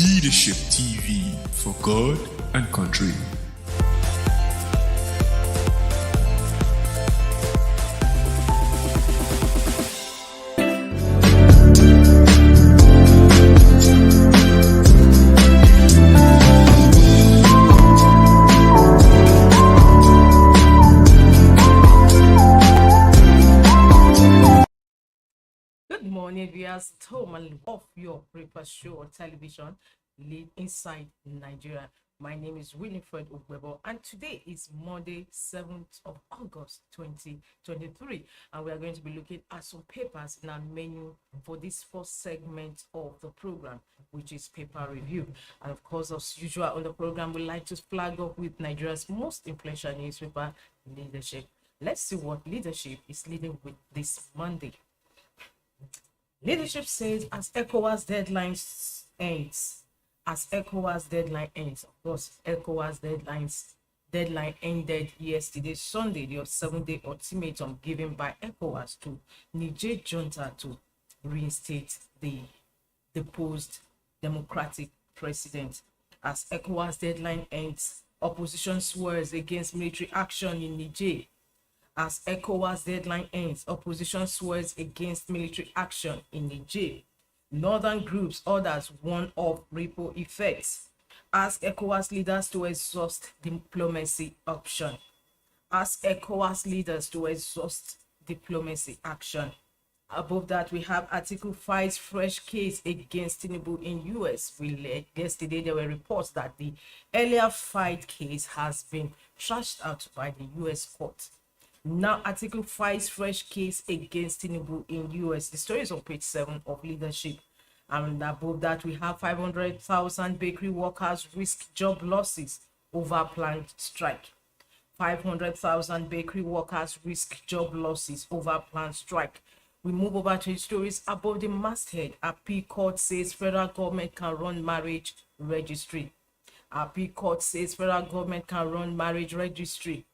Leadership TV for God and country. Good morning, viewers. At home and off your breakfast show or television, Lead Inside Nigeria. My name is Winifred Ogbebo, and today is Monday, 7th of August, 2023. And we are going to be looking at some papers in our menu for this first segment of the program, which is paper review. And of course, as usual on the program, we like to flag up with Nigeria's most influential newspaper, Leadership. Let's see what Leadership is leading with this Monday. Leadership says as ECOWAS deadline ends, of course, ECOWAS deadline ended yesterday, Sunday, the 7-day ultimatum given by ECOWAS to Niger junta to reinstate the deposed democratic president. As ECOWAS deadline ends, opposition swears against military action in Niger. As ECOWAS deadline ends, opposition swears against military action in Niger. Northern groups orders warn of ripple effects. Ask ECOWAS leaders to exhaust diplomacy option. Ask ECOWAS leaders to exhaust diplomacy action. Above that, we have Article 5's fresh case against Tinubu in US. Yesterday, there were reports that the earlier fight case has been trashed out by the US court. Now, Article 5's fresh case against Tinubu in US. The story is on page 7 of Leadership. And above that, we have 500,000 bakery workers risk job losses over planned strike. 500,000 bakery workers risk job losses over planned strike. We move over to the stories above the masthead. Appeal court says federal government can run marriage registry. Appeal court says federal government can run marriage registry.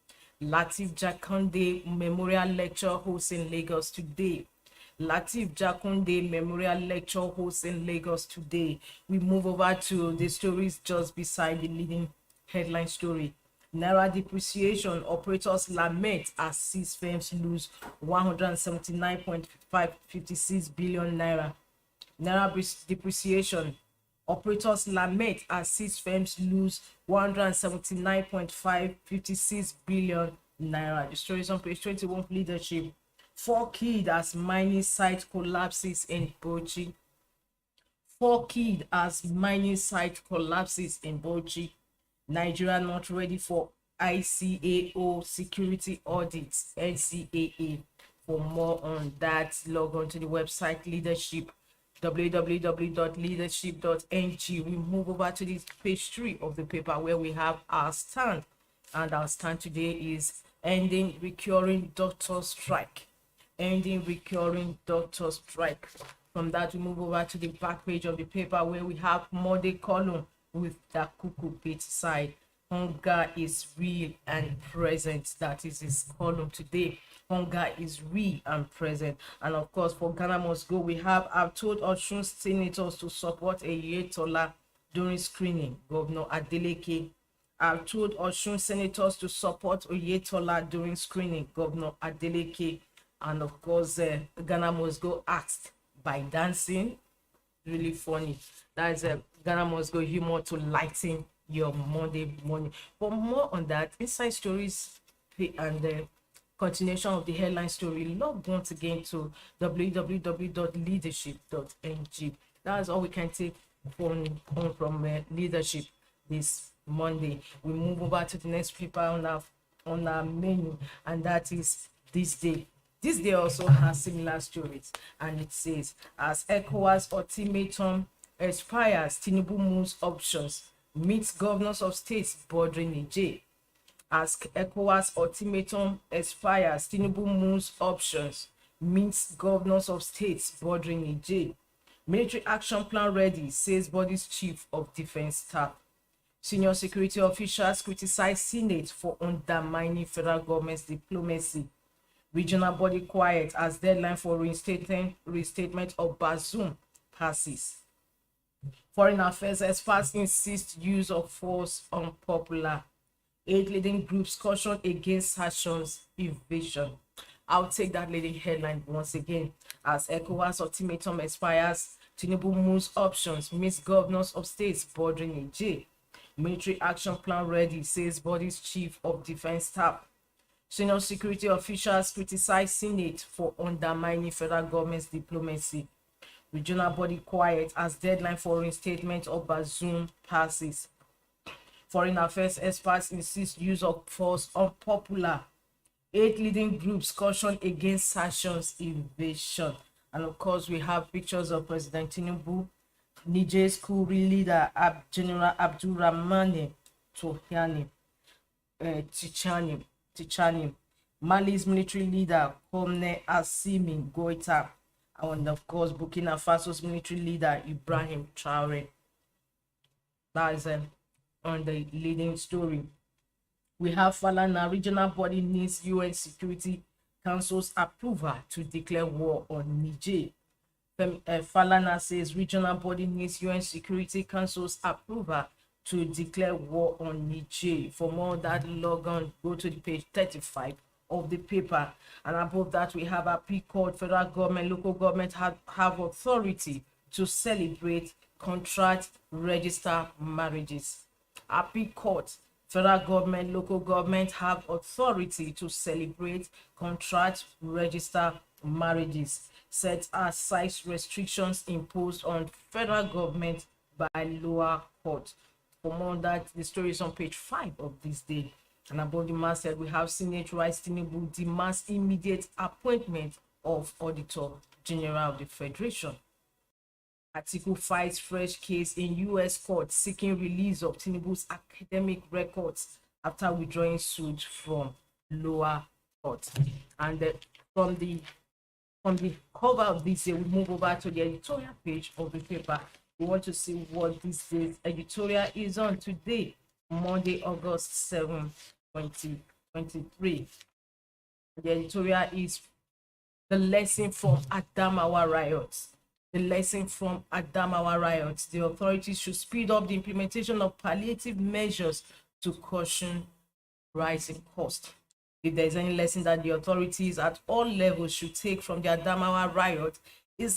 Lateef Jakonde Memorial Lecture hosts in Lagos today. Lateef Jakonde Memorial Lecture hosts in Lagos today. We move over to the stories just beside the leading headline story. Naira depreciation, operators lament as six firms lose 179.556 billion naira. Naira depreciation, operators lament as six firms lose 179.556 billion naira. The story is on page 21 of Leadership. 4 killed as mining site collapses in Bauchi. 4 killed as mining site collapses in Bauchi. Nigeria not ready for ICAO security audits. NCAA. For more on that, log on to the website Leadership, www.leadership.ng. We move over to this page 3 of the paper where we have our stand, and our stand today is ending recurring doctor strike. Ending recurring doctor strike. From that, we move over to the back page of the paper where we have Monday column with the cuckoo page side. Hunger is real and present. That is his column today. Hunger is real and present. And of course, for Ghana Must Go, we have I've told Osun senators to support Oyetola during screening. Governor Adeleke. I've told Osun senators to support Oyetola during screening. Governor Adeleke. And of course, Ghana Must Go asked by dancing. Really funny. That is Ghana Must Go humor to lighten your Monday morning. For more on that, inside stories and the continuation of the headline story, log once again to www.leadership.ng. That's all we can take from Leadership this Monday. We move over to the next paper on our menu, and that is THISDAY. THISDAY also has similar stories, and it says as ECOWAS ultimatum expires, Tinubu moves options, meets governors of states bordering Niger. As ECOWAS ultimatum expires, Tinubu moves options, meets governors of states bordering Niger. Military action plan ready, says body's chief of defense staff. Senior security officials criticize Senate for undermining federal government's diplomacy. Regional body quiet as deadline for reinstatement of Bazoum passes. Foreign affairs experts insist use of force unpopular. 8 leading groups caution against sanctions evasion. I'll take that leading headline once again. As ECOWAS ultimatum expires, Tinubu moves options, meets governors of states bordering Niger. Military action plan ready, says body's chief of defense staff. Senior security officials criticize Senate for undermining federal government's diplomacy. Regional body quiet as deadline for reinstatement of Bazoum passes. Foreign affairs experts insist use of force unpopular. 8 leading groups caution against sanctions evasion. And of course, we have pictures of President Tinubu, Niger's coup leader General Abdurrahmane Tichani, Mali's military leader Colonel Assimi Goita, and of course Burkina Faso's military leader Ibrahim Traore. That is on the leading story. We have Falana regional body needs UN Security Council's approval to declare war on Niger. Falana says regional body needs UN Security Council's approval to declare war on Niger. For more on that, log on, go to the page 35 of the paper. And above that, we have a P-code. Federal government, local government have authority to celebrate, contract, register marriages. Happy court. Federal government, local government have authority to celebrate, contract, register marriages. Set aside restrictions imposed on federal government by lower court. For more on that, the story is on page 5 of this day. And above the masthead, we have Senate writes Tinubu demands immediate appointment of Auditor General of the Federation. Atiku fights fresh case in U.S. court seeking release of Tinubu's academic records after withdrawing suit from lower court. And from the cover of this day, we move over to the editorial page of the paper. We want to see what this day's editorial is on today, Monday, August 7, 2023. The editorial is the lesson from Adamawa riots. The lesson from Adamawa riots. The authorities should speed up the implementation of palliative measures to cushion rising costs. If there's any lesson that the authorities at all levels should take from the Adamawa riot, it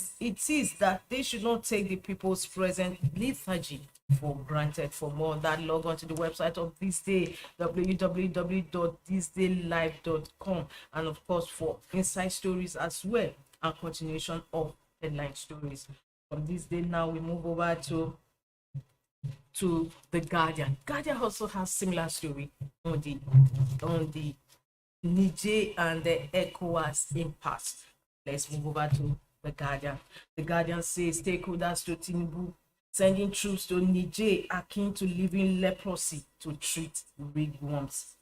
is that they should not take the people's present lethargy for granted. For more on that, log on to the website of THISDAY, www.thisdaylive.com, and of course for inside stories as well and continuation of headline stories. From this day now, we move over to the Guardian. Guardian also has similar story on the Niger and the ECOWAS impasse. Let's move over to the Guardian. The Guardian says stakeholders to Tinubu sending troops to Niger akin to living leprosy to treat ringworms.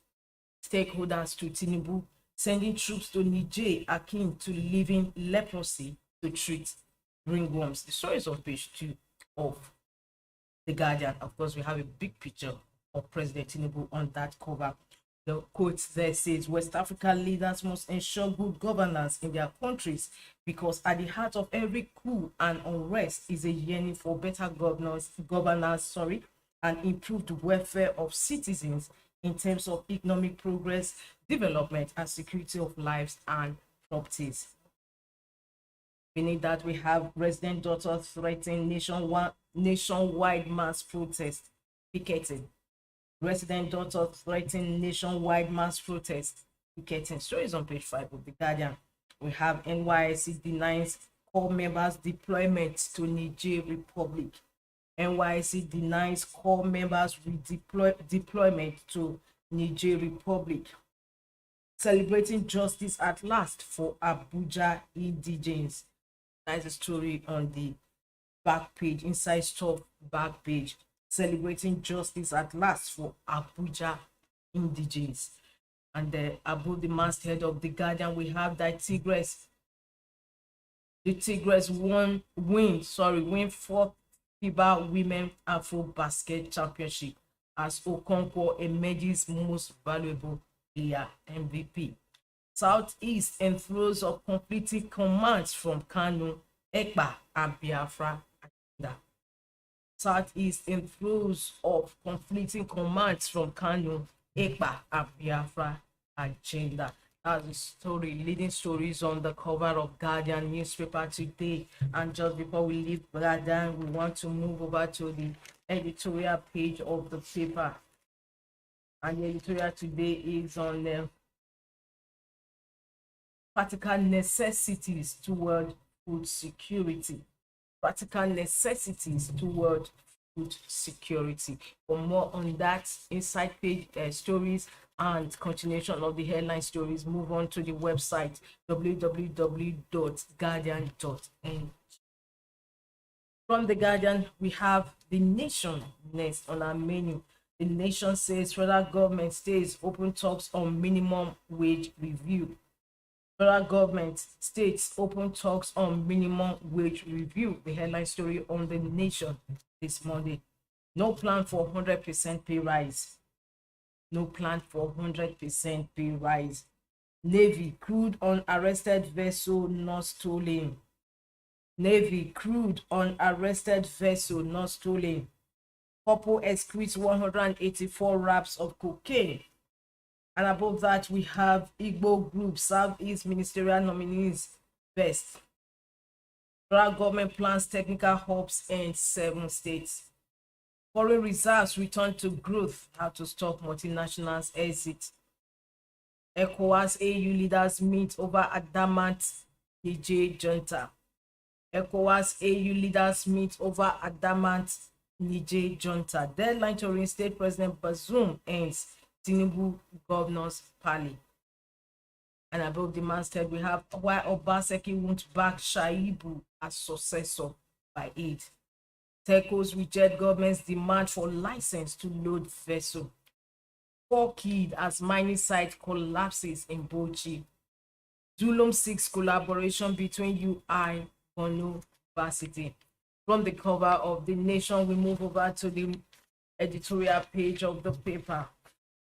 Stakeholders to Tinubu sending troops to Niger akin to living leprosy to treat ringworms. The story is on page 2 of the Guardian. Of course, we have a big picture of President Tinubu on that cover. The quote there says West African leaders must ensure good governance in their countries because at the heart of every coup and unrest is a yearning for better governance, and improved welfare of citizens in terms of economic progress, development, and security of lives and properties. Beneath that, we have resident daughter threatening nationwide mass protest, picketing. Resident daughter threatening nationwide mass protest, picketing. Stories on page 5 of the Guardian. We have NYSC denies core members deployment to Niger Republic. NYSC denies core members deployment to Niger Republic. Celebrating justice at last for Abuja indigents. That is a story on the back page, inside stuff back page. Celebrating justice at last for Abuja indigents. And above the masthead of the Guardian, we have that the Tigres win 4th FIBA Women Afro Basket Championship as Okonkwo emerges most valuable player MVP. Southeast and throes of completing commands from Kanu, Ekpa, and Biafra. Southeast in throes of conflicting commands from Kanu, Ekpa, and Biafra agenda. That's the story, leading stories on the cover of Guardian newspaper today. And just before we leave Guardian, we want to move over to the editorial page of the paper. And the editorial today is on practical necessities toward food security. Practical necessities toward food security. For more on that, inside page stories and continuation of the headline stories, move on to the website www.guardian.ng. From the Guardian, we have The Nation next on our menu. The Nation says federal government states open talks on minimum wage review. Federal government states open talks on minimum wage review. The headline story on The Nation this Monday. No plan for 100% pay rise. No plan for 100% pay rise. Navy crude on arrested vessel not stolen. Navy crude on arrested vessel not stolen. Couple excretes 184 wraps of cocaine. And above that, we have Igbo Group Southeast Ministerial Nominees Best. Federal government plans technical hubs in 7 states. Foreign reserves return to growth. How to stop multinationals exit. ECOWAS AU leaders meet over adamant Niger junta. ECOWAS AU leaders meet over adamant Niger junta. Deadline to reinstate President Bazoum ends. Tinubu Governors Parley. And above the masthead, we have why Obaseki won't back Shaibu as successor by aid. Telcos reject government's demand for license to load vessel. 4 killed as mining site collapses in Bauchi. Zulum seeks collaboration between UI Bono University. From the cover of The Nation, we move over to the editorial page of the paper.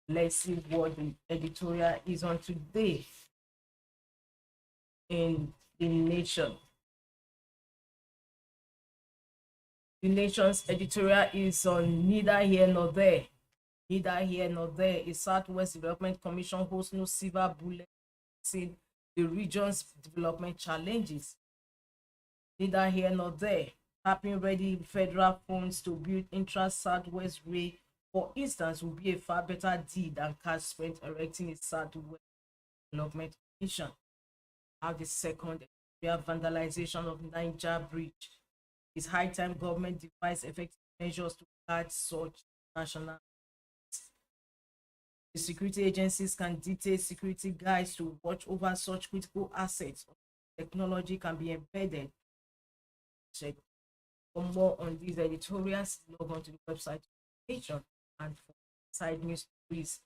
Let's see what the editorial is on today in The Nation. The Nation's editorial is on neither here nor there. Neither here nor there. A Southwest Development Commission holds no silver bullet in the region's development challenges. Neither here nor there. Tapping ready federal funds to build intra-Southwest rail, for instance, will be a far better deal than cash spent erecting a Southwest Development Commission. How the second, vandalization of Niger Bridge. It's high time government devise effective measures to guard such national. The security agencies can detail security guides to watch over such critical assets. Technology can be embedded. Check for more on these editorials, log on to the website Nation, and for side news please.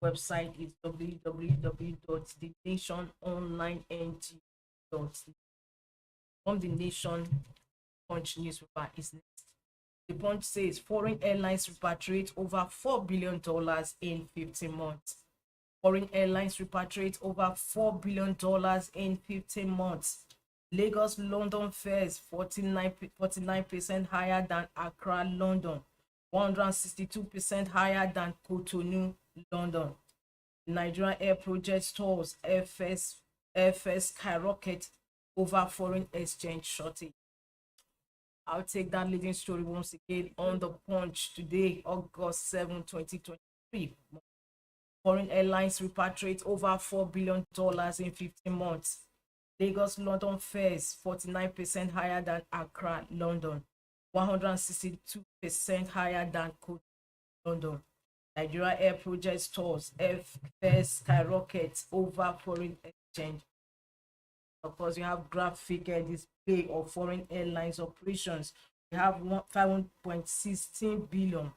Website is www.thenationonlineng.net. From The Nation, Punch newspaper is next. The Punch says foreign airlines repatriate over $4 billion in 15 months. Foreign airlines repatriate over $4 billion in 15 months. Lagos London fares 49% higher than Accra London, 162% higher than Cotonou London. Nigerian air project stores airfares skyrocket over foreign exchange shortage. I'll take that leading story once again on the Punch today, August 7, 2023. Foreign airlines repatriate over $4 billion in 15 months. Lagos London fares 49% higher than Accra London, 162% higher than Cotonou London. Nigeria air project stores airfares skyrocket over foreign exchange. Of course, you have graphic display of foreign airlines operations. We have $5.16 billion,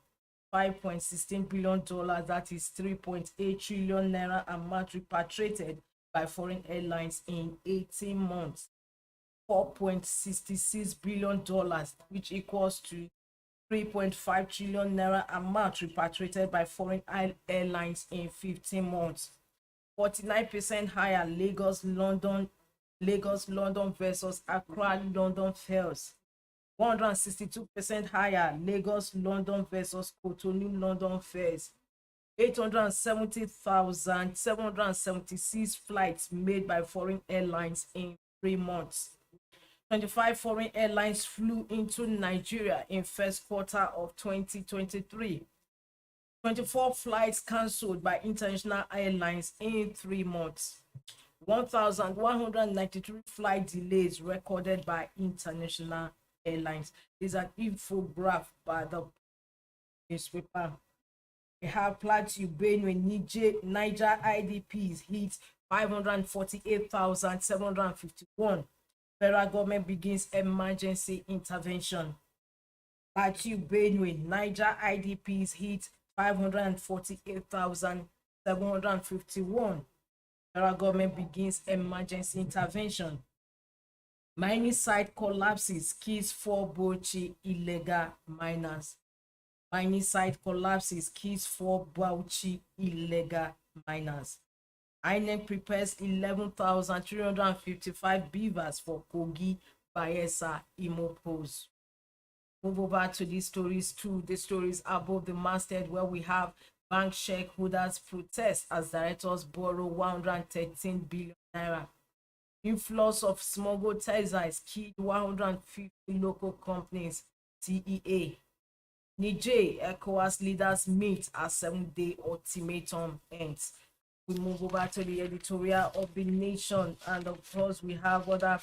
that is 3.8 trillion naira amount repatriated by foreign airlines in 18 months. $4.66 billion, which equals to 3.5 trillion naira amount repatriated by foreign airlines in 15 months. 49% higher Lagos London versus Accra London fares. 162% higher. Lagos London versus Cotonou London fares. 870,776 flights made by foreign airlines in 3 months. 25 foreign airlines flew into Nigeria in first quarter of 2023. 24 flights cancelled by international airlines in 3 months. 1,193 flight delays recorded by international airlines. This is an infographic by the newspaper. We have Plateau, Benue, Niger IDPs hit 548,751. Federal government begins emergency intervention. Plateau, Benue, Niger IDPs hit 548,751. Federal government begins emergency intervention. Mining site collapses, kills 4 Bauchi illegal miners. Mining site collapses, kills 4 Bauchi illegal miners. INEC prepares 11,355 beavers for Kogi, Bayelsa, Imo polls. Move over to these stories too. The stories above the masthead, where we have bank shareholders protest as directors borrow 113 billion naira. Influx of smuggled textiles killed 150 local companies. TEA. Niger ECOWAS leaders meet as 7-day ultimatum ends. We move over to the editorial of the Nation, and of course we have other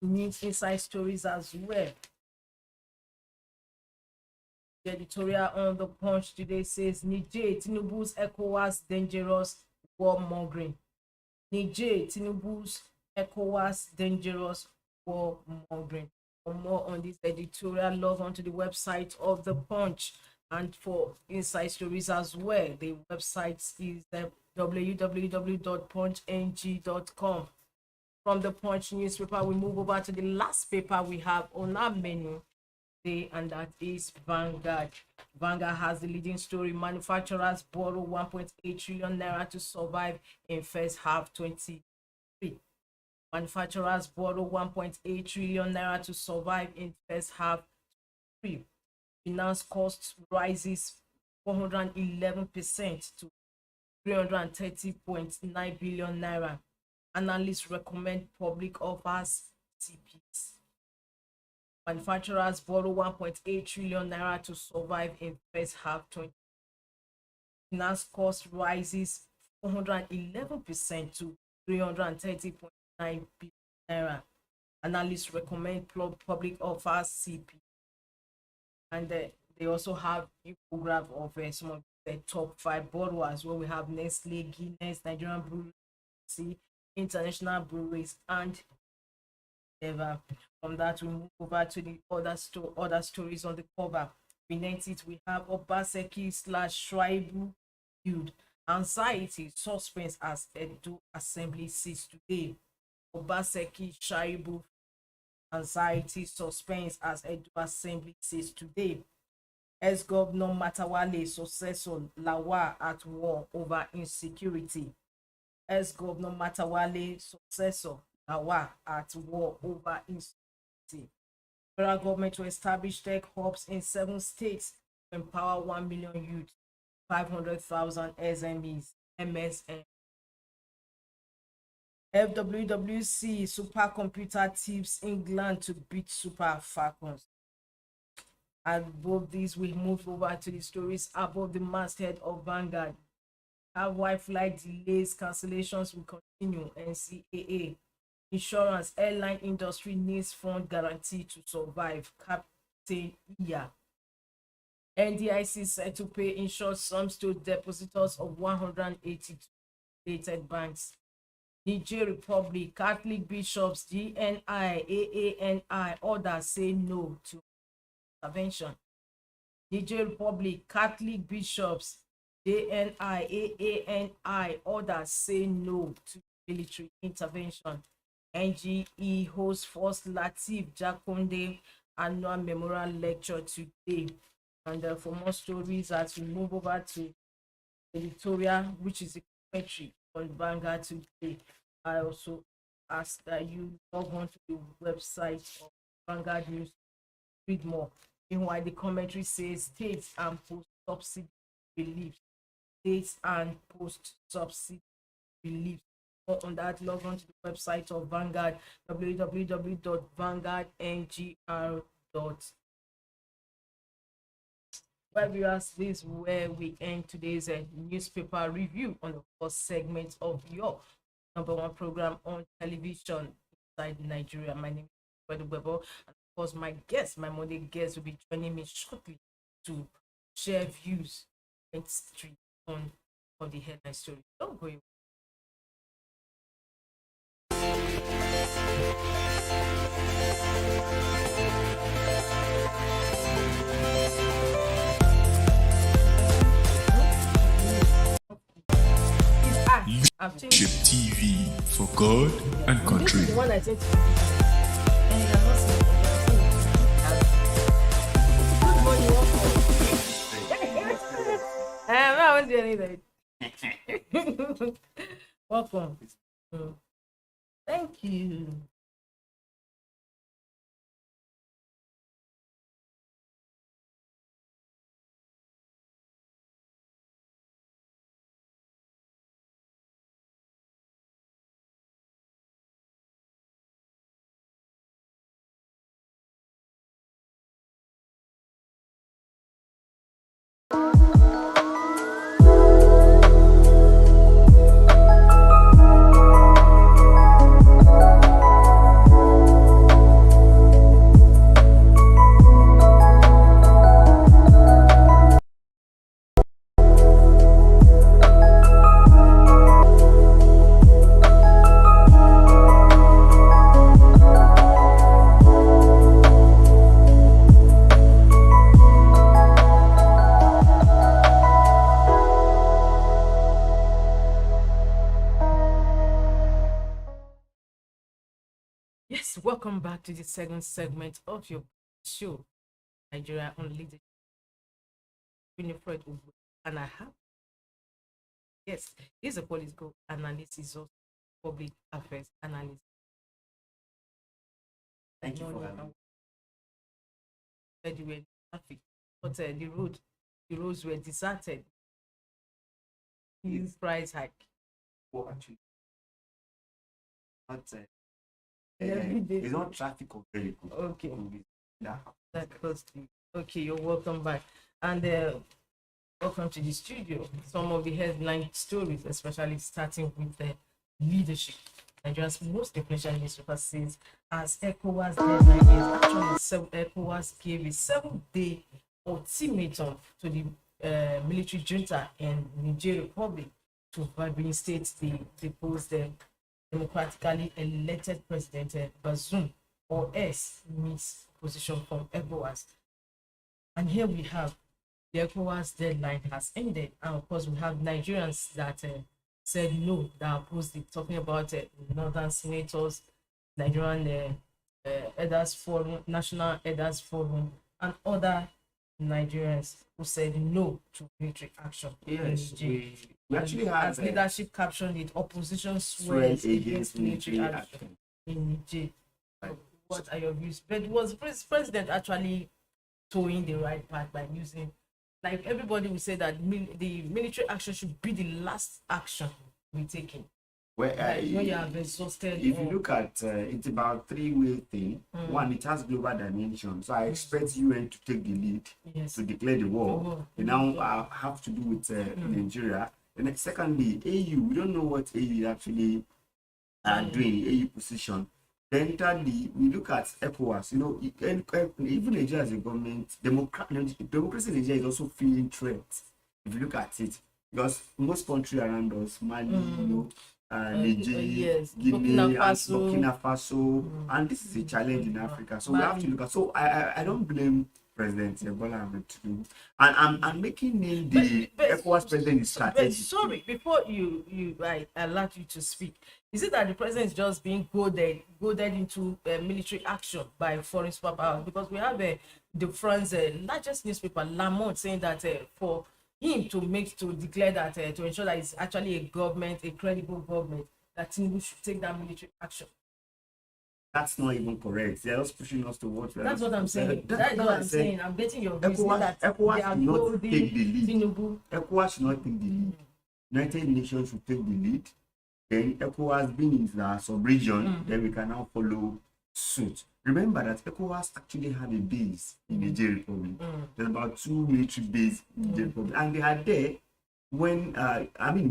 news inside stories as well. The editorial on the Punch today says Niger Tinubu's ECOWAS dangerous warmongering. Niger Tinubu's ECOWAS dangerous warmongering. For more on this editorial, log on to the website of the Punch, and for inside stories as well, the website is www.punchng.com. From the Punch newspaper, we move over to the last paper we have on our menu today, and that is Vanguard. Vanguard has the leading story: manufacturers borrow 1.8 trillion naira to survive in first half 2023. Manufacturers borrow 1.8 trillion naira to survive in first half 2023. Finance costs rises 411% to 330.9 billion naira. Analysts recommend public offers CPs. Manufacturers borrow 1.8 trillion naira to survive in first half 2020. Finance cost rises 411% to 330.9 billion naira. Analysts recommend public offers CP. And they also have infograph of some of the top 5 borrowers, where we have Nestle, Guinness, Nigerian Breweries, International Breweries, and ever. From that, we move over to the other stories on the cover. Beneath it, we have Obaseki / Shaibu feud. Anxiety, suspense as Edo Assembly sits today. Obaseki Shaibu, anxiety, suspense as Edo Assembly sits today. Ex-Governor Matawale successor Lawal at war over insecurity. Ex-Governor Matawale successor Lawal at war over insecurity. Federal government to establish tech hubs in 7 states to empower 1 million youth, 500,000 SMEs, MSM. FWWC supercomputer tips England to beat Super Falcons. Above these, we move over to the stories above the masthead of Vanguard. Have wide flight delays, cancellations will continue. NCAA. Insurance, airline industry needs fund guarantee to survive. Captain Iya. NDIC said to pay insured sums to depositors of 182 related banks. Niger Republic, Catholic bishops, GNI, AANI, others say no to intervention. Niger Republic, Catholic bishops, JNI, AANI, others say no to military intervention. NGE hosts first Latif Jakonde annual memorial lecture today. And for more stories, as we move over to editorial, which is a commentary on Vanguard today, I also ask that you log on to the website of Vanguard News Read more. Meanwhile, the commentary says states and post subsidy relief. States and post subsidy relief. More on that, log on to the website of Vanguard, www.vanguardngr.com. Well, viewers, this is where we end today's newspaper review on the first segment of your number one program on television, Inside Nigeria. My name is Webo, and of course, my guest, my Monday guest, will be joining me shortly to share views and history on the headline story. Don't go away. Leadership TV for God and country. This is the one I think. And you cannot see good morning, welcome. I won't do anything. Welcome. Thank you. Yes, welcome back to the second segment of your show, Nigeria on Leadership. Winifred Ugbo, and I have yes, he's a political analyst, he's also public affairs analyst. Thank you for having me. Said you were in traffic, but the roads were deserted. His price hike. Well, actually, not, Every day. it's not traffic or vehicle. Okay. That That cost you. Okay, you're welcome back. And welcome to the studio. Some of the headline stories, especially starting with the leadership. Nigeria's most influential newspaper says as ECOWAS deadline is actually ECOWAS gave a 7-day ultimatum to the military junta in Niger Republic to reinstate the deposed democratically elected president Bazoum, or else meets position from ECOWAS. And here we have the ECOWAS deadline has ended, and of course we have Nigerians that said no, that opposed it, talking about northern senators, Nigerian Elders Forum, National Elders Forum, and other Nigerians who said no to military action. yes, we actually have as leadership captioned it, opposition swears against military action in Niger. What are your views? But was president actually towing the right path by using, like everybody will say that the military action should be the last action we taking. Well, Like when you have exhausted. if you look at it's about three-way thing. One, it has global dimension, so I expect UN to take the lead Yes. to declare the war. The And now have to do with Nigeria. And then secondly, AU, we don't know what AU actually are doing, AU position. Then thirdly, we look at ECOWAS. You know, even Nigeria as a government, democracy in Nigeria is also feeling threat. If you look at it, because most countries around us, Mali, you know, Niger, yes. Guinea, Burkina Faso, and this is a challenge in Africa. So we have to look at. So I don't blame President Bola Ahmed Tinubu, and I'm making him the ECOWAS president is But strategic. sorry, before I allowed you to speak, is it that the president is just being goaded into military action by foreign superpowers? Because we have the France's largest newspaper, Le Monde, saying that for him to declare that to ensure that it's actually a credible government, that Tinubu should take that military action. That's not even correct. They're just pushing us to what. That's what I'm saying. That's what I'm saying. I'm getting your ECOWAS, that ECOWAS they are should not holding take the lead. Tinubu. ECOWAS should not take the lead. United Nations should take the lead. Then ECOWAS being in the sub-region, then we can now follow suit. Remember that ECOWAS actually have a base in the Niger Republic. There's about 2 military bases in the Niger Republic, and they are there when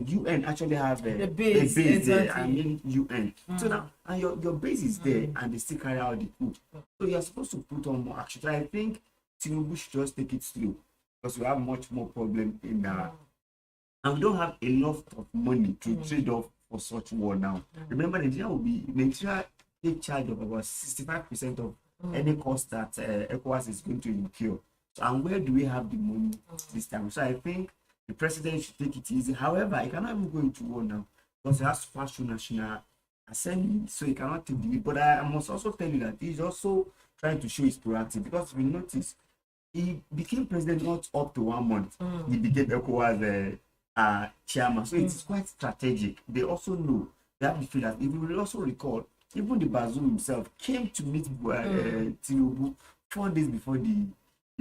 UN actually have a base there. I mean UN. So now, and your base is there, and they still carry out the coup. So you're supposed to put on more action. So I think Tinubu should just take it slow, because we have much more problem in that. And we don't have enough of money to trade off for such war now. Remember, Nigeria take charge of about 65% of any cost that ECOWAS is going to incur. So, and where do we have the money this time? So I think the president should take it easy. However, he cannot even go into war now, because he has to pass through National Assembly, so he cannot take the lead. But I must also tell you that he's also trying to show his proactive, because we notice he became president not up to 1 month. He became ECOWAS chairman. So it is quite strategic. They also know, they have the feel that, if you will also recall, even the Bazoum himself came to meet Tinubu 4 days before the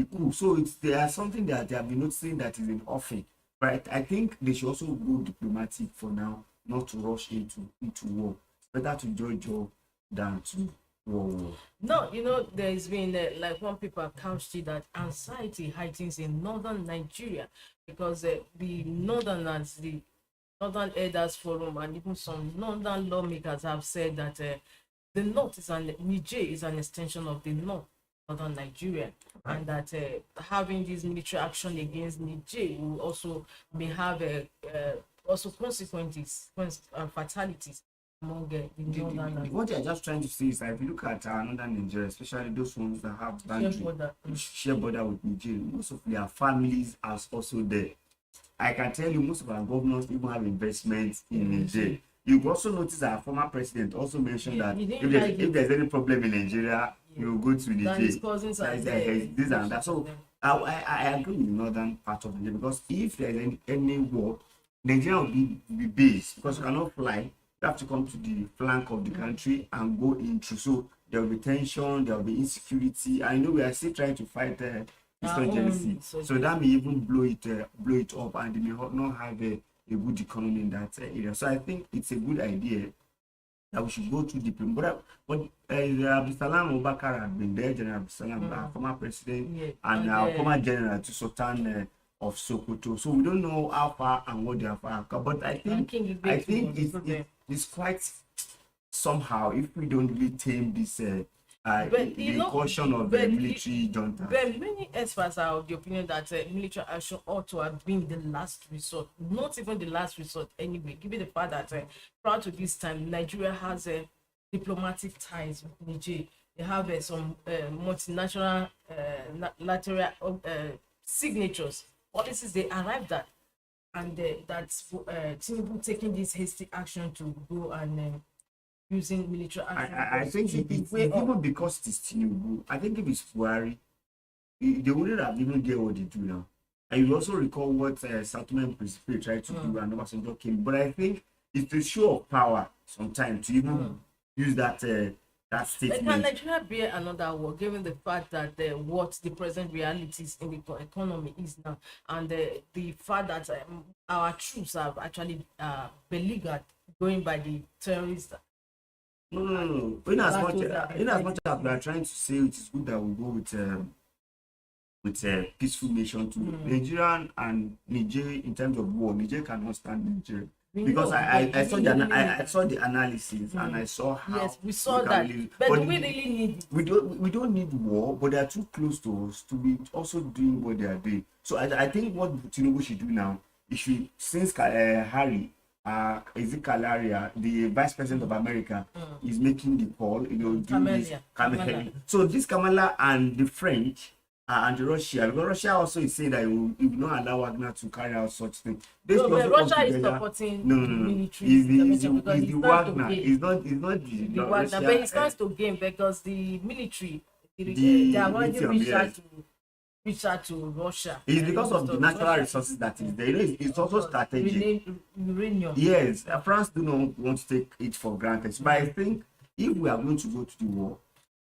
coup. So there's something that they have been noticing that is in offing. But I think they should also go diplomatic for now, not to rush into war. It's better to judge war than to war. No, there's been like one people couched it that anxiety heightens in northern Nigeria, because the northerners, the Northern Elders Forum, and even some northern lawmakers have said that the north is Niger is an extension of the northern Nigeria, and that having this military action against Niger will also may have also consequences and fatalities among the northern. What they're just trying to say is that if you look at northern Nigeria, especially those ones that have boundary, share border with Niger, most of their families are also there. I can tell you, most of our governors even have investments in Niger. You also notice our former president also mentioned that if there's any problem in Nigeria, you will go to Niger. This and that. So I agree with the northern part of Nigeria, because if there's any war, Nigeria will be based, because you cannot fly. You have to come to the flank of the country and go in through. So there will be tension, there will be insecurity. I know we are still trying to fight insurgency. So that may even blow it up, and they may not have a good economy in that area. So I think it's a good idea that we should go through diplomacy. But Abdulsalam Obakar had been there, General Abdulsalam, our former president, and our former general to Sultan of Sokoto. So we don't know how far and what they are far. But I think it's quite somehow, if we don't really tame this the caution of the military junta. But many experts are of the opinion that military action ought to have been the last resort, not even the last resort anyway, given the fact that prior to this time, Nigeria has diplomatic ties with Niger. They have some multinational lateral signatures, policies they arrived at, and that's Tinubu taking this hasty action to go and using military action. I think even because it is Tinubu, I think if it's Buhari, they wouldn't have even done what they do now. And you also recall what Settlement Principe tried to do, and Obasanjo came. But I think it's a show of power sometimes to even use that statement. Can Nigeria bear another war, given the fact that what the present realities in the economy is now, and the fact that our troops have actually beleaguered, going by the terrorists? No. In as much as we are trying to say it is good that we go with a peaceful nation too. Nigeria and Niger, in terms of war, Niger cannot stand Nigeria. Because I saw the analysis and I saw how we saw that. But do we really need it? We don't need war, but they are too close to us to be also doing what they are doing. So I think what Tinubu should do now, he should, since Harry is it Calaria, the vice president of America, is making the call, Kamala. So this Kamala and the French and Russia, because Russia also is saying that it will not allow Wagner to carry out such things. But Russia is supporting the military. It's the Wagner. It's not the Wagner. But it stands to gain, because the military, they are already reach out to Russia. It's because of the natural resources that is there. It's also strategic. Uranium. Yes, France do not want to take it for granted. But I think if we are going to go to the war,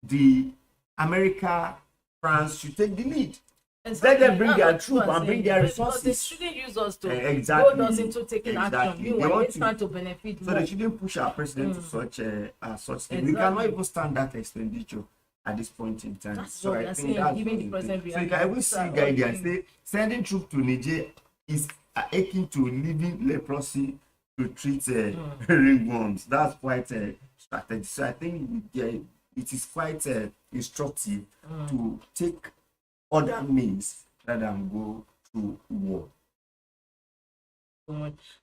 the America, France should take the lead. Let them bring their troops and bring their resources. They shouldn't use us to exactly. goad us into taking action. Meanwhile, they're trying to benefit more. So they shouldn't push our president to such thing. We cannot even stand that expenditure at this point in time. That's so what I we are think saying, that's giving the president so you can even see guidance say sending troops to Niger is akin to leaving leprosy to treat ringworms. That's quite a strategy. So I think it is quite instructive to take other means rather than go to war.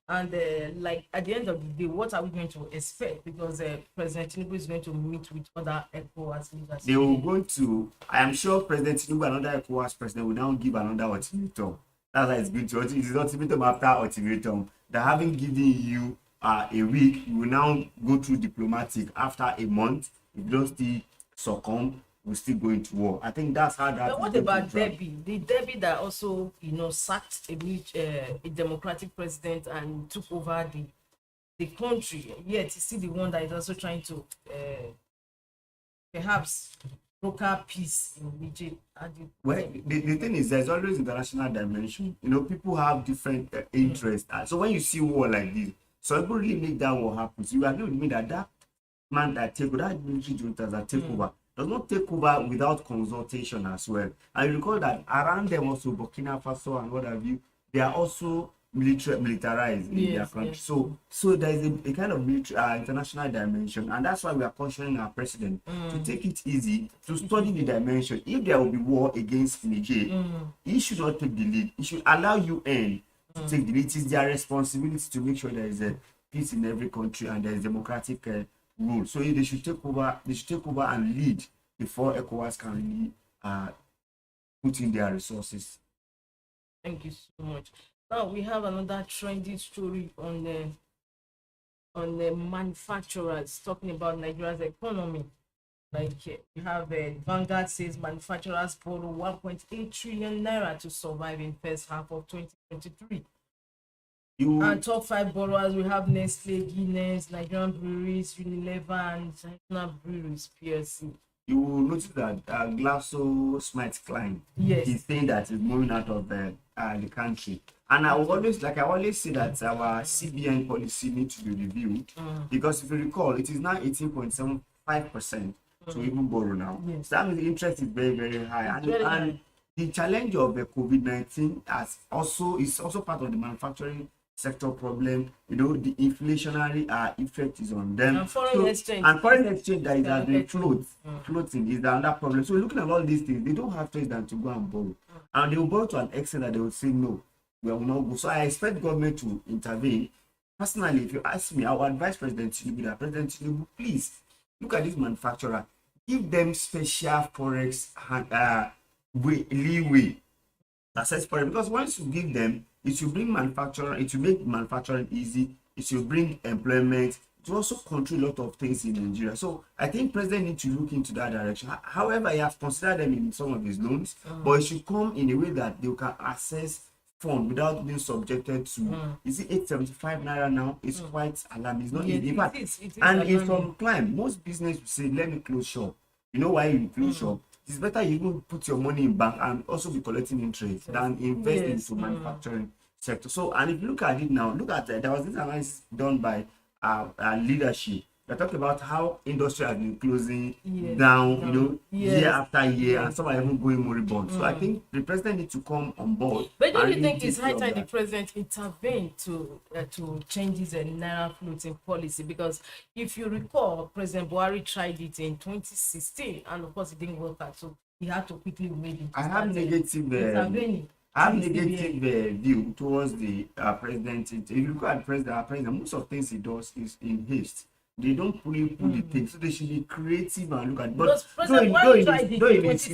And like at the end of the day, what are we going to expect? Because President Tinubu is going to meet with other ECOWAS leaders. They will go to, I am sure President Tinubu, another ECOWAS president, will now give another ultimatum. That's why it's going to, it is ultimatum after ultimatum. That having given you a week, you will now go through diplomatic after a month. If you don't still succumb, we'll still go into war. I think that's how that. But what about Debbie? The Debbie that also, sacked a democratic president and took over the country. Yet you see the one that is also trying to perhaps broker peace in Niger. Well, the thing is, there's always international dimension. People have different interests. So when you see war like this, so people really make that war happen. So you agree with me that man that take over, that military juntas that take over, does not take over without consultation as well. And you recall that around them also, Burkina Faso and what have you, they are also militarized in their country. Yes. So there is a kind of international dimension, and that's why we are cautioning our president to take it easy, to study the dimension. If there will be war against Niger, he should not take the lead. He should allow UN to take the lead. It is their responsibility to make sure there is a peace in every country and there is democratic rule. So they should take over. They should take over and lead before ECOWAS can really put in their resources. Thank you so much. Now we have another trendy story on the manufacturers talking about Nigeria's economy. Like we have Vanguard says manufacturers borrow 1.8 trillion naira to survive in first half of 2023. And top 5 borrowers, we have Nestle, Guinness, Nigerian Breweries, Unilever, and National Breweries PLC. You will notice that GlaxoSmithKline is saying that it's moving out of the country. And I always say that our CBN policy needs to be reviewed because if you recall, it is now 18.75% to even borrow now. Yes. So that means the interest is very, very high. And the challenge of the COVID-19 is also part of the manufacturing sector problem. The inflationary effect is on them. And foreign exchange that is at the floating is another problem. So looking at all these things, they don't have choice than to go and borrow. And they will borrow to an extent that they will say no, we will not go. So I expect government to intervene. Personally, if you ask me, I would advise President Tinubu, please look at this manufacturer, give them special forex leeway. Access for it, because once you give them, it will bring manufacturing, it will make manufacturing easy, it will bring employment, it will also control a lot of things in Nigeria. So I think President needs to look into that direction. However, he has considered them in some of his loans, but it should come in a way that they can access funds without being subjected to. Is it 875 naira now? It's quite alarming. It's not easy. In fact, and it's from climb. Most business will say, let me close shop. You know why you close shop? It's better you even put your money in bank and also be collecting interest than invest into manufacturing sector. So, and if you look at it now, look at there was this analysis done by leadership that talked about how industry has been closing down, year after year, and some are even going moribund. So I think the president needs to come on board. But don't you think it's high time the president intervened to change his naira floating policy? Because if you recall, President Buhari tried it in 2016, and of course it didn't work out. So he had to quickly move it. I have negative view towards the president. If you look at the president, most of things he does is in haste. They don't really put the things, so they should be creative and look at. But in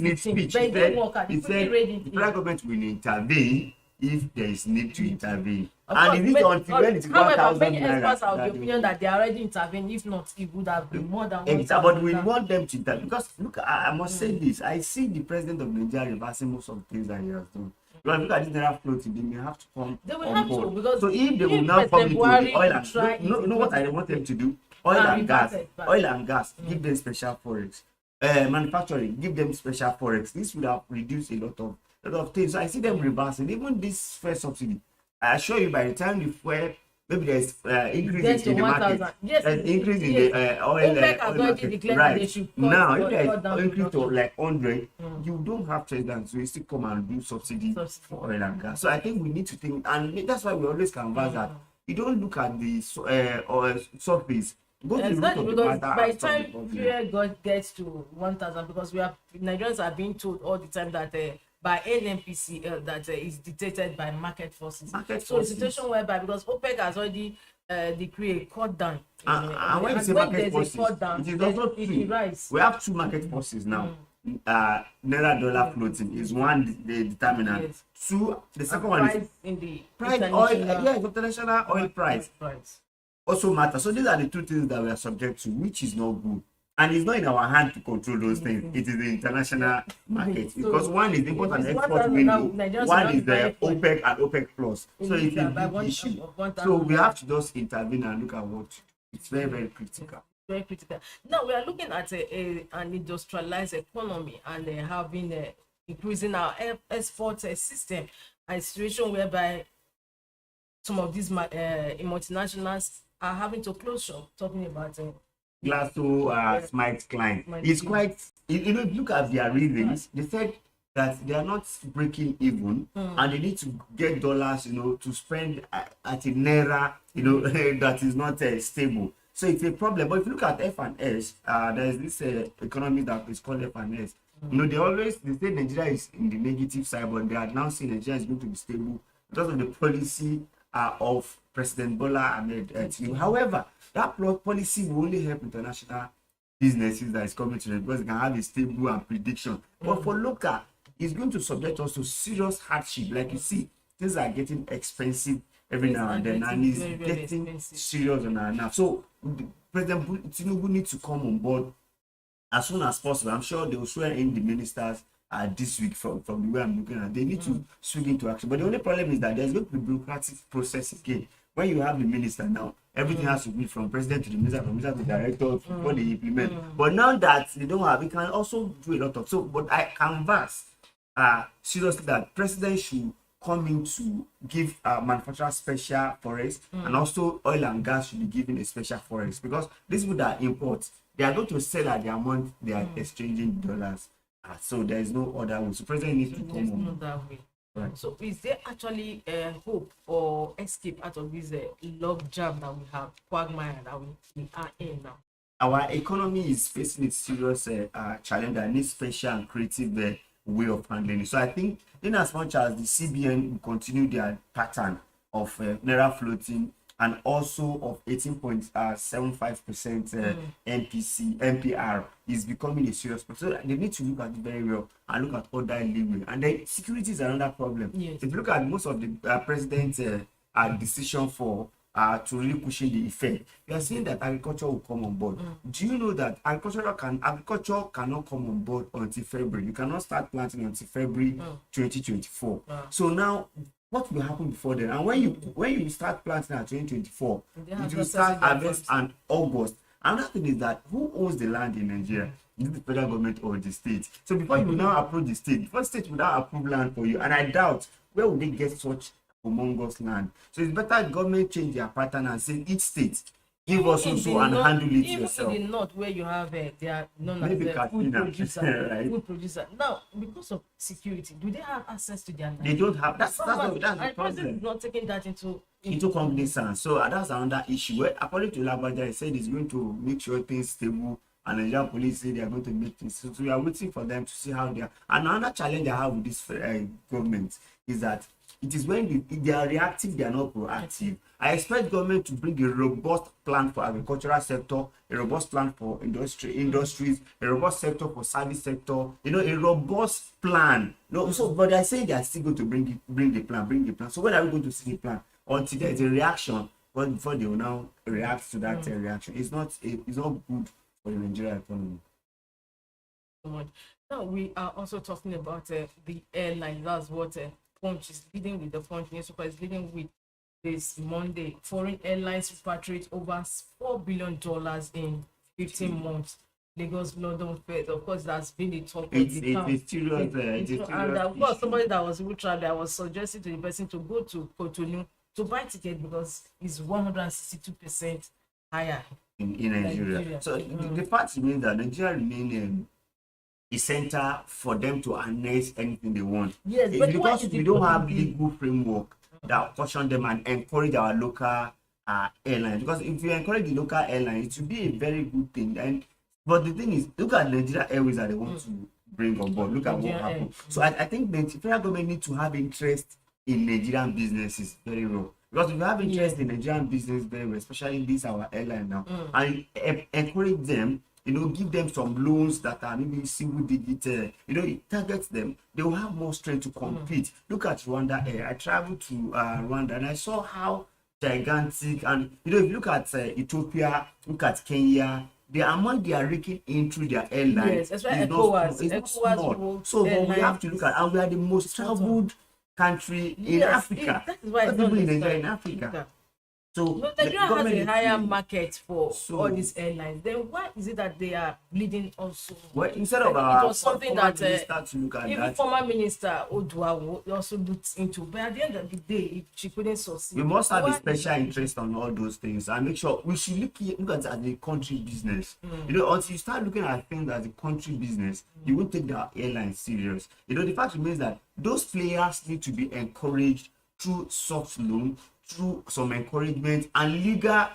his speech, he said the federal government will intervene if there is need to intervene. And if it's until when it's 1,000 many experts are of the opinion that they already intervened. If not, it would have been more than 1,000. But we want them to intervene because look, I must say this: I see the president of Nigeria reversing most of the things that he has done. When look at this naira floating, they may have to come. They will have to, because so if they will now come into the oil and what I want them to do, Oil and gas, give them special forex. Manufacturing, give them special forex. This would have reduced a lot of things. So I see them reversing. Even this first subsidy, I assure you, by the time the fuel, maybe there's increase in the market. Yes, there's increase in the oil, OPEC has oil already market. declared Right. that they should cut, Now, if there's cut down increase to production. like 100, you don't have choice than to still come and do subsidy for oil and gas. So I think we need to think, and that's why we always canvas that you don't look at the oil surface. Go to the root Exactly, of the because matter by and the solve the time problem. fuel gets to 1,000, because Nigerians are being told all the time that by NNPCL that is dictated by market forces. So a situation whereby, because OPEC has already decreed a cut down. And when you say market forces, it is also two. We have two market forces now. Naira dollar floating is one, the determinant. Yes. Two, the second And one price is in the price oil. International oil price also matters. So these are the two things that we are subject to, which is not good. And it's not in our hand to control those things. It is the international market. So because one is import and export 1,000 window, now, one is the Nigerians OPEC and OPEC plus. So it's a by big issue. 1,000. So we have to just intervene and look at what it's very, very critical. Very critical. Now we are looking at an industrialized economy and having increasing our export system, a situation whereby some of these multinationals are having to close shop. Talking about Smite Klein. It's quite, if you look at their reasons, they said that they are not breaking even and they need to get dollars, to spend at a naira, that is not stable. So it's a problem. But if you look at F&S, there's this economy that is called F&S. They say Nigeria is in the negative side, but they are now saying Nigeria is going to be stable because of the policy of President Bola Ahmed Tinubu. However, that policy will only help international businesses that is coming to them because they can have a stable and prediction. But for local, it's going to subject us to serious hardship. Like you see, things are getting expensive every now and then, and it's getting serious on our nerve. So President Tinubu needs to come on board as soon as possible. I'm sure they will swear in the ministers this week from the way I'm looking at. They need to swing into action. But the only problem is that there's going to be bureaucratic process again. When you have the minister now, everything has to be from president to the minister, from minister to the director before they implement. But now that they don't have, we can also do a lot of. So, but I canvass seriously that president should come in to give manufacturers special forex, and also oil and gas should be given a special forex, because these people that import, they are going to sell at the amount they are exchanging dollars. So there is no other way. So president needs to come on that way. Right. So is there actually hope or escape out of this log jam that we have, quagmire that we are in now? Our economy is facing a serious challenge that needs special and creative way of handling it. So I think in as much as the CBN will continue their pattern of naira floating and also of 18.75% MPR is becoming a serious problem. So they need to look at it very well and look at other leeway. And then security is another problem. Yes. If you look at most of the president's decision for to really pushing the effect, you are seeing that agriculture will come on board. Do you know that agriculture cannot come on board until February? You cannot start planting until February 2024. So now, what will happen before then? And when you start planting at 2024, it will start harvest and August. Another thing is that who owns the land in Nigeria? Is it the federal government or the state? So before you now approve the state, before the state will now approve land for you, and I doubt where would they get such humongous land. So it's better the government change their pattern and say each state give us also and handle it yourself. Even in the north where you have they are known as Maybe food producer, right? Food producer. Now, because of security, do they have access to their land? They don't have. That's the President problem. is not taking that into cognizance. So that's another issue. Where according to Labaja, he said he's going to make sure things stable, and the Nigerian police say they are going to make things. So we are waiting for them to see how they are. And another challenge I have with this government is that it is when they are reactive, they are not proactive. I expect government to bring a robust plan for agricultural sector, a robust plan for industries, a robust sector for service sector, a robust plan. So but I say they are still going to bring the plan. So when are we going to see the plan? Until there is a reaction, but before they will now react to that reaction. It's not good for the Nigerian economy. Now we are also talking about the airline. That's what Punch is leading with. The Punch newspaper is leading with this Monday. Foreign airlines repatriate over $4 billion in 15 months. Lagos London Fed, of course, that's been the talk of the town. It's serious, And of course, somebody that was even traveling, I was suggesting to the person to go to Cotonou to buy ticket because it's 162% higher in Nigeria. So the fact remains that Nigeria remains a center for them to annex anything they want. Yes, but because we don't have legal framework that caution them and encourage our local airlines. Because if you encourage the local airlines, it will be a very good thing. But the thing is, look at Nigeria Airways that they want to bring on board. Look at what happened. So I think the federal government needs to have interest in Nigerian businesses very well. Because if you have interest in Nigerian business very well, especially this our airline now, and encourage them, give them some loans that are maybe single digit, it targets them, they will have more strength to compete. Look at Rwanda Air. I traveled to Rwanda and I saw how gigantic, and if you look at Ethiopia, look at Kenya, the amount they are raking in through their airlines is not small. So what we have to look at, and we are the most traveled country in Africa. That is why it's not in Africa. So Nigeria has a higher market for all these airlines. Then why is it that they are bleeding also? Well, instead of it was something that to look at even that, former minister Odua also looked into. But at the end of the day, if she couldn't succeed, we must have a special interest on all those things and make sure we should look at it as a country business. Until you start looking at things as a country business, you won't take the airline serious. The fact remains that those players need to be encouraged through soft loan, through some encouragement and legal,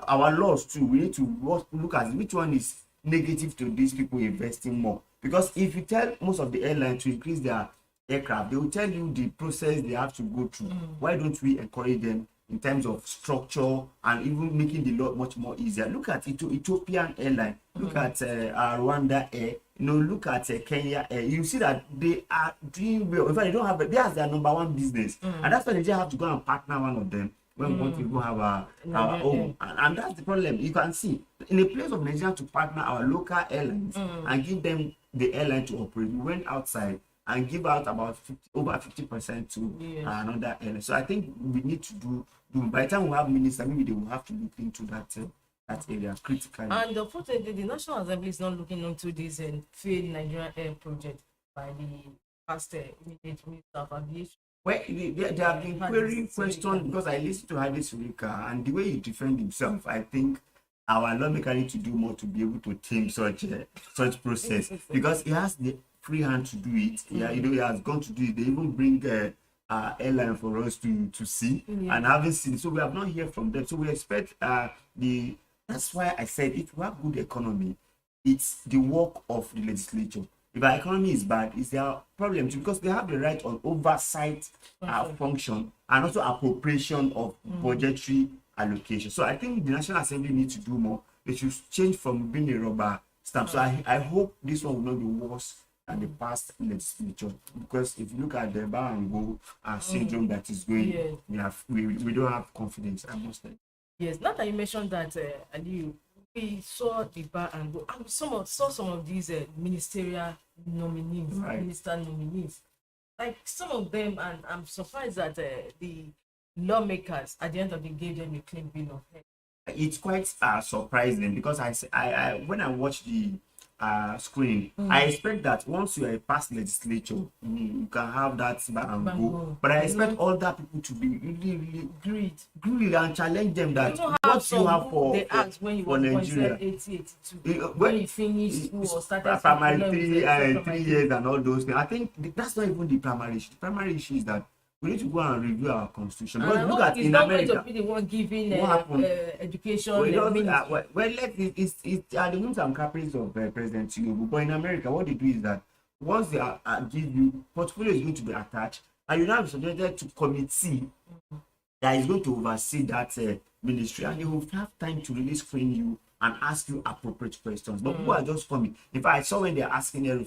our laws too. We need to look at which one is negative to these people investing more. Because if you tell most of the airlines to increase their aircraft, they will tell you the process they have to go through. Why don't we encourage them in terms of structure and even making the law much more easier? Look at Ethiopian airline, look at Rwanda Air, look at Kenya Air. You see that they are doing well. In fact, they don't have theirs their number one business, and that's why they just have to go and partner one of them when we want to go have our own. And that's the problem. You can see in a place of Nigeria to partner our local airlines and give them the airline to operate, we went outside and give out about over 50% to another airline. So I think we need to do. By the time we have minister, maybe they will have to look into that area critically. And unfortunately, the National Assembly is not looking into this failed Nigerian Air project by the past immediate Minister of Aviation. Well, they have been querying questions because I listened to Hadi Surika and the way he defended himself, I think our lawmaker need to do more to be able to tame such process because he has the free hand to do it. He has gone to do it. They even bring airline for us to see and haven't seen. So we have not heard from them. So we expect that's why I said if we have good economy, it's the work of the legislature. If our economy is bad, it's their problem too, because they have the right on oversight function and also appropriation of budgetary allocation. So I think the National Assembly needs to do more. They should change from being a rubber stamp. So I hope this one will not be worse than the past legislature, because if you look at the bar and go syndrome that is going, we don't have confidence. I must say. Yes, now that you mentioned that, Ali, we saw the bar and go. And saw some of these ministerial nominees, minister nominees. Like some of them, and I'm surprised that the lawmakers at the end of the day gave them a clean bill of health. It's quite surprising because I when I watched the screening, I expect that once you are a past legislature, you can have that and go. But I expect all that people to be really greedy and challenge them that what you have for Nigeria. 80, when you finish school or started primary 3 years and all those things. I think that's not even the primary issue. The primary issue is that we need to go and review our constitution. But look at in America, going to be the one giving education. It's the whims and caprices of President Tinubu. But in America, what they do is that once they give you, portfolio is going to be attached, and you now be subjected to committee that is going to oversee that ministry, and they will have time to really screen you and ask you appropriate questions. But people are just coming. In fact, I saw when they're asking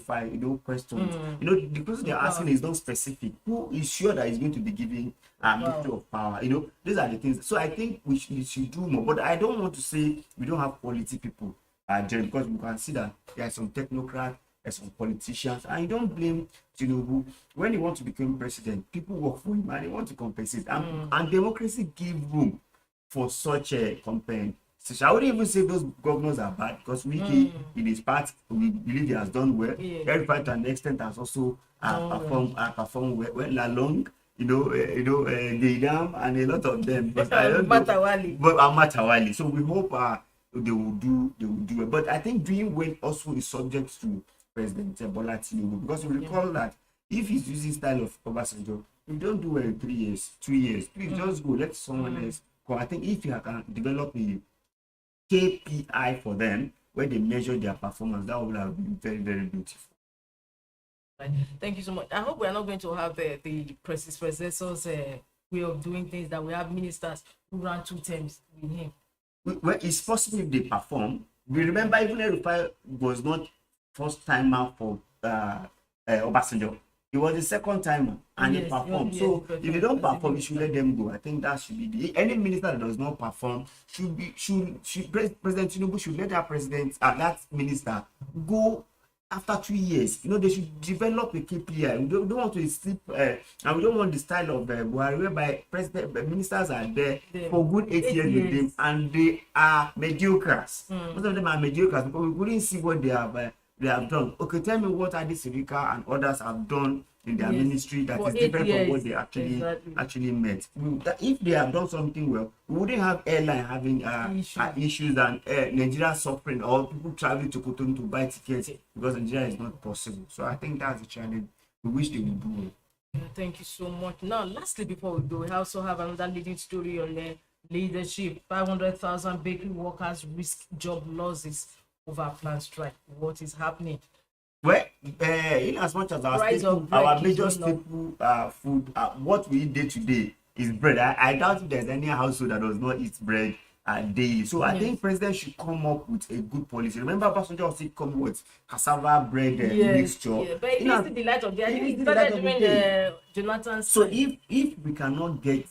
questions, the question they're asking is not specific. Who is sure that he's going to be giving people of power? These are the things. So I think we should do more. But I don't want to say we don't have quality people, because we can see that there are some technocrats some politicians. And you don't blame Tinubu. When he wants to become president, people work for him and they want to compensate. And democracy give room for such a compensation. So I wouldn't even say those governors are bad, because Wiki, in his part, we believe he has done well. Very far to an extent has also performed well along. The Dam and a lot of them. But I don't know. But Matawali. So we hope they will do well. But I think doing well also is subject to President Bola Tinubu, because we recall that if he's using style of Obasanjo, if you don't do well in 3 years, 2 years, please just go, let someone else go. I think if you can develop a KPI for them where they measure their performance, that would have been very, very beautiful. Thank you so much. I hope we are not going to have the predecessor's way of doing things, that we have ministers who ran 2 terms with him. Well, it's possible if they perform. We remember even Erufai was not first timer for Obasanjo. He was the second timer and he performed. So if they don't perform, you should let them go. I think that should be any minister that does not perform should President Tinubu should let that minister go after 2 years. They should develop a KPI. We don't want to sleep, and we don't want the style of Buhari, whereby ministers are there for good 8 years with them, and they are mediocres. Most of them are mediocres because we couldn't see what they have done. Okay, tell me what Adi Sirika and others have done in their ministry that is different from what they actually met. If they have done something well, we wouldn't have airline having issues and Nigeria suffering, or people traveling to Cotonou to buy tickets because Nigeria is not possible. So I think that's the challenge. We wish they would do it. Thank you so much. Now, lastly, before we go, we also have another leading story on leadership. 500,000 bakery workers risk job losses over planned strike. What is happening? Well, in as much as our major staple food, what we eat day to day is bread. I doubt if there's any household that does not eat bread daily. So I think president should come up with a good policy. Remember, Obasanjo also come with cassava bread mixture. Yeah, but it is the light of the day. It started during Jonathan's. So if we cannot get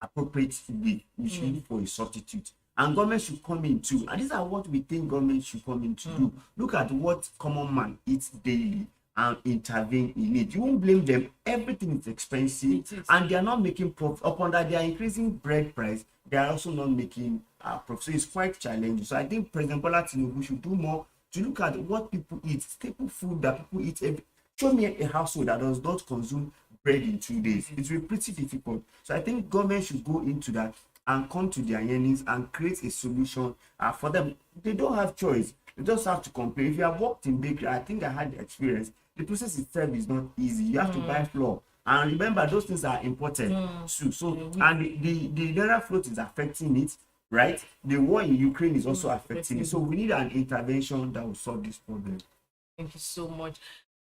appropriate food, we should look for a substitute. And government should come in too. And these are what we think government should come in to do. Look at what common man eats daily and intervene in it. You won't blame them. Everything is expensive, and they are not making profit. Upon that, they are increasing bread price. They are also not making profit. So it's quite challenging. So I think President Bola Tinubu should do more to look at what people eat, staple food that people eat. Show me a household that does not consume bread in 2 days. It will be pretty difficult. So I think government should go into that and come to their earnings and create a solution for them. They don't have choice. They just have to complain. If you have worked in bakery, I think I had the experience. The process itself is not easy. You have to buy flour. And remember, those things are imported too. So, and the naira float is affecting it, right? The war in Ukraine is also affecting it. So we need an intervention that will solve this problem. Thank you so much.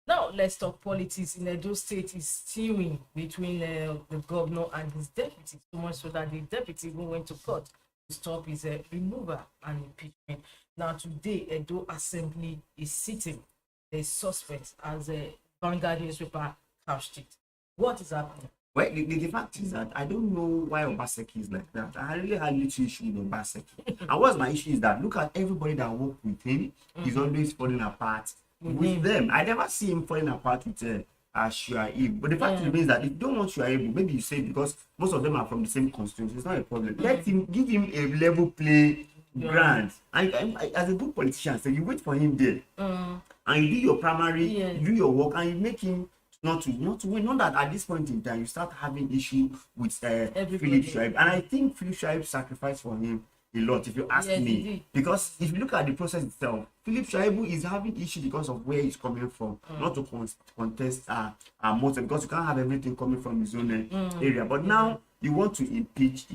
Now, let's talk politics. In Edo State is stewing between the governor and his deputy, so much so that the deputy even went to court to stop his removal and impeachment. Now, today, Edo Assembly is sitting. There's suspense as a Vanguard newspaper couched it. What is happening? Well, the fact is that I don't know why Obaseki is like that. I really had little issue with Obaseki. And what's my issue is that look at everybody that worked with him. He's always falling apart with them. I never see him falling apart with Shuaib. But the fact remains that if you don't want Shuaib, maybe you say because most of them are from the same constituency, it's not a problem. Let him, give him a level play grant. And as a good politician, so you wait for him there. And you do your primary, you do your work, and you make him not to win. Not that at this point in time you start having issue with Philip Shuaib. And I think Philip Shuaib sacrificed for him a lot, if you ask me. Because if you look at the process itself, Philip Shuaib is having issue because of where he's coming from, not to contest most, because you can't have everything coming from his own area. But now you want to impeach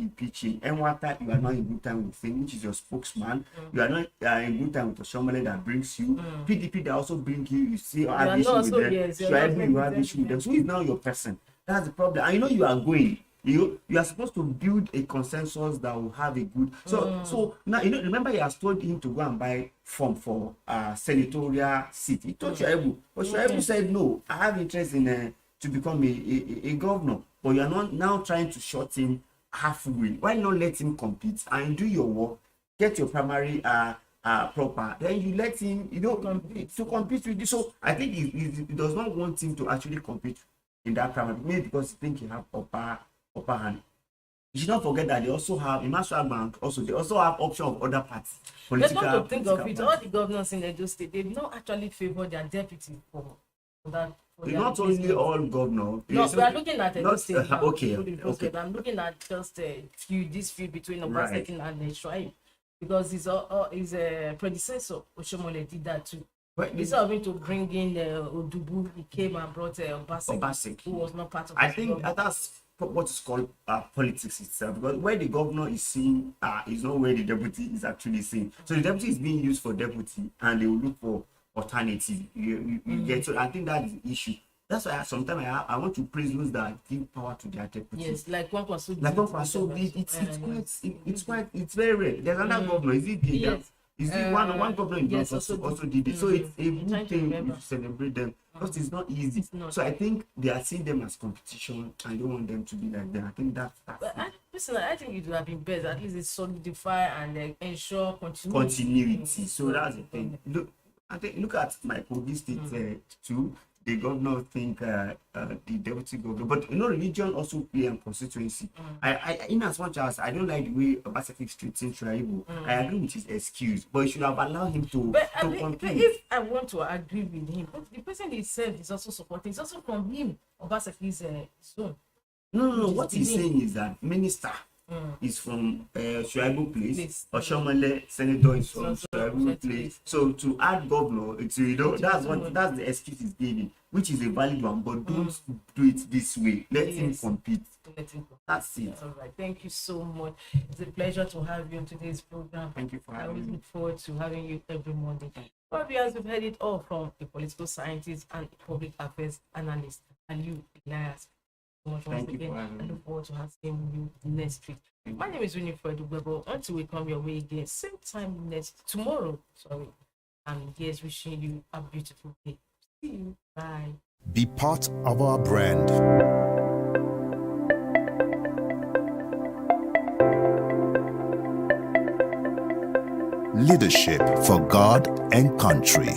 him. And what time you are not in good time with him, which is your spokesman. You are not in good time with Oshomole that brings you. PDP that also bring you. You see, have issue with them. Shuaib, you have issue with them. So he's now your person. That's the problem. And you are going. You are supposed to build a consensus that will have a good. So now remember he has told him to go and buy form for senatorial seat. He told Shuaib, but Shuaib said no. I have interest in to become a governor. But you are not now trying to shut him halfway. Why not let him compete and do your work? Get your primary proper, then you let him, to compete with you. So I think he does not want him to actually compete in that primary, maybe because he think he have upper hand. You should not forget that they also have in National Bank. Also, they also have option of other parties. Let's not to think of it. All the governors in Edo State, they've not actually favored their deputy for that. Not only all governors. No, we are looking at Edo State. Okay. I'm looking at just this feud between Obaseki and Shuaib, because his predecessor Oshomole did that too. Instead of him to bring in Odubu, he came and brought Obaseki, who was not part of. I think that's what is called politics itself, because where the governor is seen is not where the deputy is actually seen. So the deputy is being used for deputy, and they will look for alternative. You get. So I think that is the issue. That's why sometimes I want to praise those that give power to their deputy. Yes, like one person. It's very rare. There's another governor. Is it the? Yes. Is it one governor in yes, also did it? So it's a good thing to celebrate them, because it's not easy. It's not. So I think they are seeing them as competition. I don't want them to be like them. I think that's but personally, I think it would have been better. At least it solidify and ensure continuity. So that's the thing. Look at my Kogi State too. The governor think the deputy governor, but religion also play a constituency. I in as much as I don't like the way Obaseki is treating Shuaibu, I agree with his excuse, but you should have allowed him to compete. If I want to agree with him, but the person himself is also supporting. It's also from him, Obaseki's zone. No. What he's saying is that minister is from Shuaibu place, or Shomale senator is from Shuaibu place. So to add governor, that's the excuse he's giving, which is a valid one. But don't do it this way. Let him compete. That's it. All right. Thank you so much. It's a pleasure to have you on today's program. Thank you for I having always me. look forward to having you every Monday. Well, we have heard it all from a political scientist and a public affairs analyst, and you, Elias. Thank you for having I me. look forward to having you next week. My name is Winifred Ubebo. Until we come your way again, same time tomorrow. And here's wishing you a beautiful day. See you. Bye. Be part of our brand. Leadership for God and country.